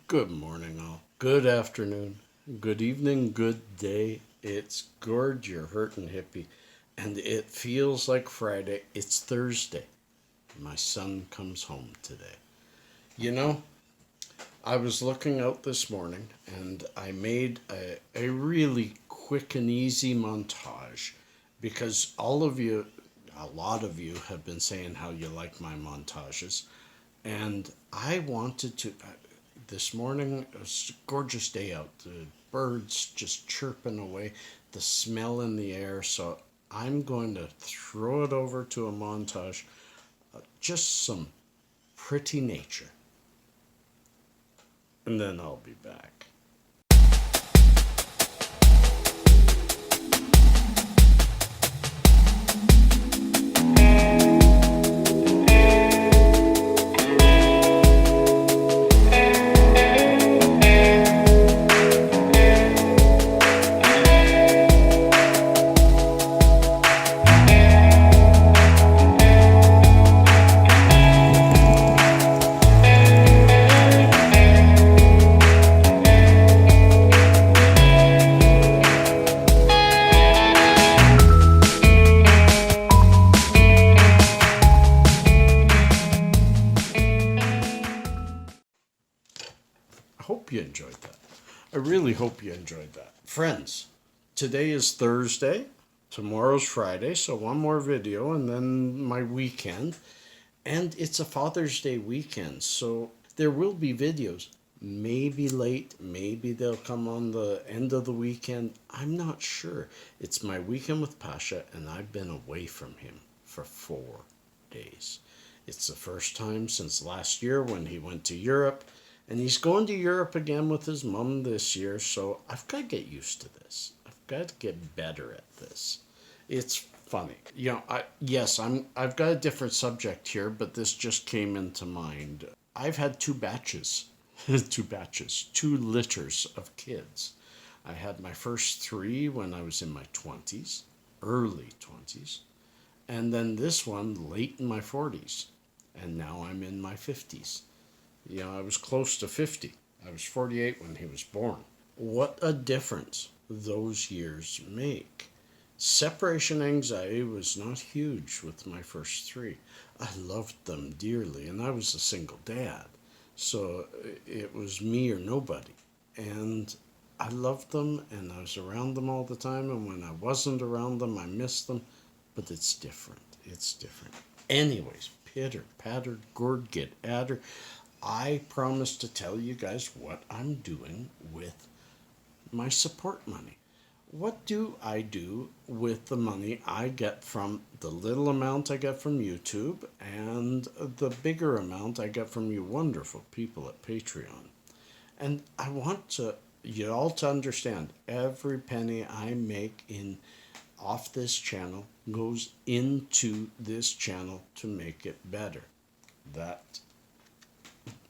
Good morning, all. Good afternoon. Good evening. Good day. It's Gord, your hurtin' hippie, and it feels like Friday. It's Thursday. My son comes home today. You know, I was looking out this morning and I made a really quick and easy montage because a lot of you have been saying how you like my montages. And I wanted to. This morning, it was a gorgeous day out. The birds just chirping away, the smell in the air. So I'm going to throw it over to a montage, just some pretty nature. And then I'll be back. I hope you enjoyed that. I really hope you enjoyed that. Friends, today is Thursday. Tomorrow's Friday, so one more video and then my weekend. And it's a Father's Day weekend, so there will be videos. Maybe late, maybe they'll come on the end of the weekend. I'm not sure. It's my weekend with Pasha, and I've been away from him for 4 days. It's the first time since last year when he went to Europe, and he's going to Europe again with his mum this year, so I've got to get used to this. I've got to get better at this. It's funny. I've got a different subject here, but this just came into mind. I've had two batches, two litters of kids. I had my first three when I was in my 20s, early 20s, and then this one late in my 40s, and now I'm in my 50s. I was close to 50. I was 48 when he was born. What a difference those years make. Separation anxiety was not huge with my first three. I loved them dearly, and I was a single dad. So it was me or nobody. And I loved them, and I was around them all the time, and when I wasn't around them, I missed them. But it's different. It's different. Anyways, pitter, patter, gourd, get adder. I promised to tell you guys what I'm doing with my support money. What do I do with the money I get from the little amount I get from YouTube and the bigger amount I get from you wonderful people at Patreon? And I want you all to understand every penny I make off this channel goes into this channel to make it better. That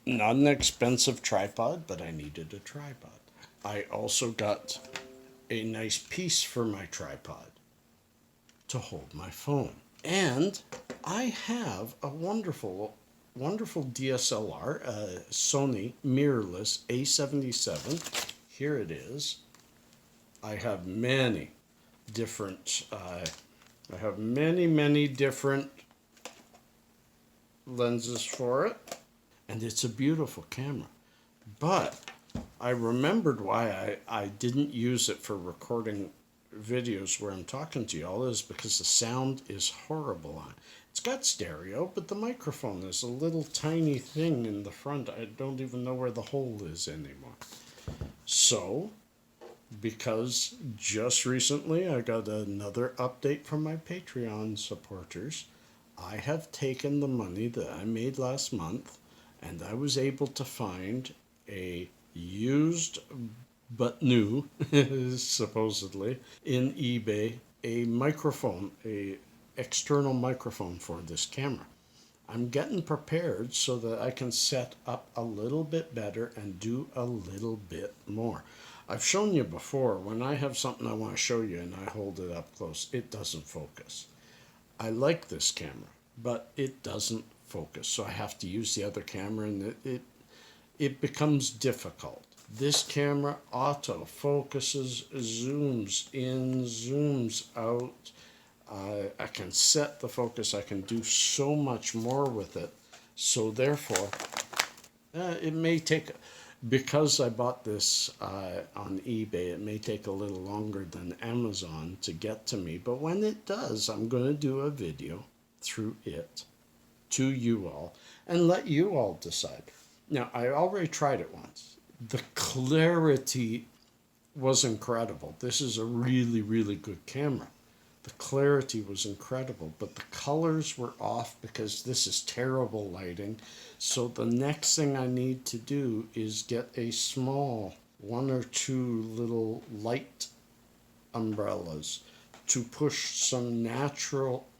not an expensive tripod, but I needed a tripod. I also got a nice piece for my tripod to hold my phone. And I have a wonderful DSLR, a Sony mirrorless A77. Here it is. I have many different many different lenses for it. And it's a beautiful camera. But I remembered why I didn't use it for recording videos where I'm talking to y'all is because the sound is horrible on it. It's got stereo, but the microphone is a little tiny thing in the front. I don't even know where the hole is anymore. So, because just recently I got another update from my Patreon supporters, I have taken the money that I made last month and I was able to find a used but new, supposedly, in eBay, a microphone, a external microphone for this camera. I'm getting prepared so that I can set up a little bit better and do a little bit more. I've shown you before, when I have something I want to show you and I hold it up close, it doesn't focus. I like this camera, but it doesn't focus, so I have to use the other camera, and it becomes difficult. This camera auto focuses, zooms in, zooms out. I can set the focus. I can do so much more with it. So therefore, it may take, because I bought this on eBay, it may take a little longer than Amazon to get to me. But when it does, I'm going to do a video through it to you all and let you all decide. Now, I already tried it once. The clarity was incredible. This is a really, really good camera. The clarity was incredible, but the colors were off because this is terrible lighting. So the next thing I need to do is get a small 1 or 2 little light umbrellas to push some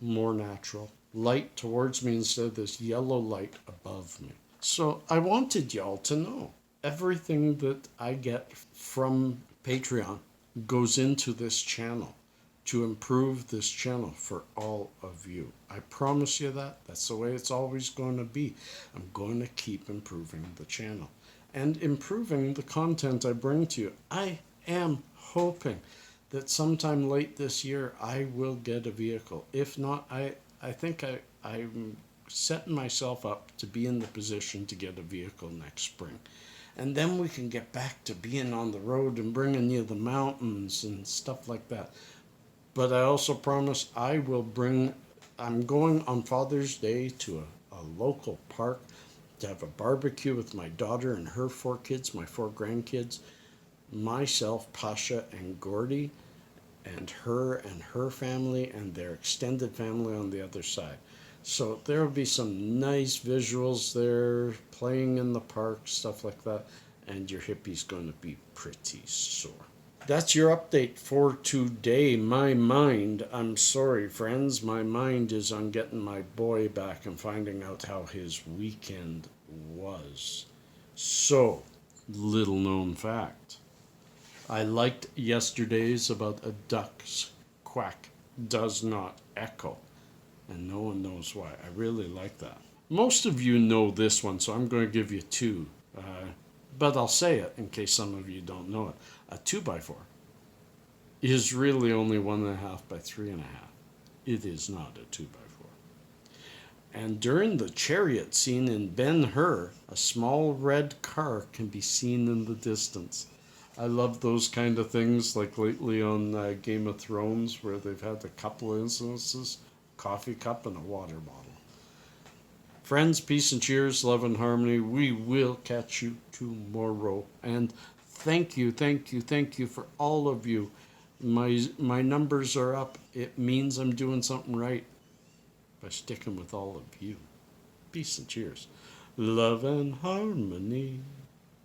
more natural light towards me instead of this yellow light above me. So I wanted y'all to know everything that I get from Patreon goes into this channel to improve this channel for all of you. I promise you that. That's the way it's always going to be. I'm going to keep improving the channel and improving the content I bring to you. I am hoping that sometime late this year I will get a vehicle. If not, I think I'm setting myself up to be in the position to get a vehicle next spring. And then we can get back to being on the road and bringing you the mountains and stuff like that. But I also promise I'm going on Father's Day to a local park to have a barbecue with my daughter and her 4 kids, my 4 grandkids, myself, Pasha, and Gordy, and her family and their extended family on the other side. So there will be some nice visuals there, playing in the park, stuff like that, and your hippie's going to be pretty sore. That's your update for today. I'm sorry, friends, my mind is on getting my boy back and finding out how his weekend was. So, little known fact. I liked yesterday's about a duck's quack does not echo. And no one knows why. I really like that. Most of you know this one, so I'm going to give you 2. But I'll say it in case some of you don't know it. A 2x4 is really only 1.5 by 3.5. It is not a 2x4. And during the chariot scene in Ben-Hur, a small red car can be seen in the distance. I love those kind of things, like lately on Game of Thrones, where they've had a couple of instances, coffee cup and a water bottle. Friends, peace and cheers, love and harmony. We will catch you tomorrow. And thank you for all of you. My numbers are up. It means I'm doing something right by sticking with all of you. Peace and cheers. Love and harmony.